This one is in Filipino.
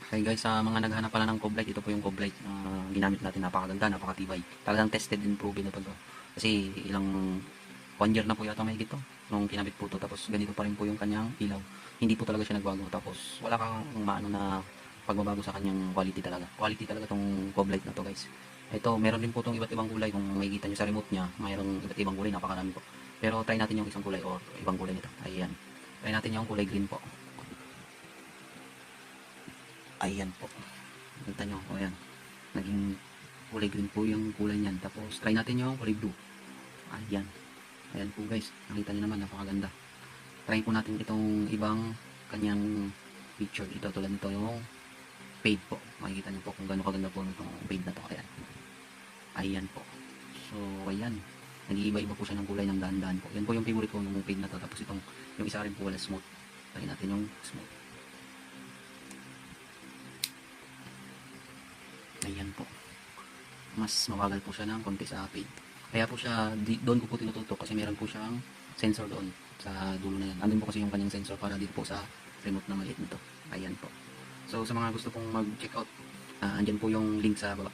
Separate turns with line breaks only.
Okay guys, sa mga naghahanap pala ng Coblight, ito po yung Coblight na ginamit natin. Napakaganda, napakatibay. Talagang tested and proven na to. Kasi ilang 1 year na po yata may gito nung kinabit po to. Tapos ganito pa rin po yung kanyang ilaw. Hindi po talaga siya nagbago. Tapos wala kang maano na pagbabago sa kanyang quality talaga. Quality talaga tong Coblight na to guys. Ito, meron din po tong iba't ibang kulay. Kung makikita nyo sa remote niya, mayroong iba't ibang kulay. Napakarami po. Pero try natin yung isang kulay or ibang kulay nito. Ayan. Try natin yung kulay green po. Ayan po. Kita nyo, o yan. Naging kulay green po yung kulay niyan. Tapos, try natin yung kulay blue. Ayan. Ayan po guys. Nakita nyo naman, napakaganda. Try po natin itong ibang kanyang picture. Ito, tulad nito yung fade po. Makikita nyo po kung gano'ng kaganda po itong fade na to. Ayan. Ayan po. So, ayan. Nag-iiba-iba po siya ng kulay ng dahan-dahan po. Yan po yung favorite ko ng fade na to. Tapos itong, yung isa rin po wala smooth. Try natin yung smooth. Ayan po. Mas mabagal po siya ng konti sa fade. Kaya po siya, doon ko po tinututok kasi meron po siyang sensor doon sa dulo na yan. Andun po kasi yung kanyang sensor para dito po sa remote na maliit nito. Ayan po. So sa mga gusto pong mag-check out, andyan po yung link sa baba.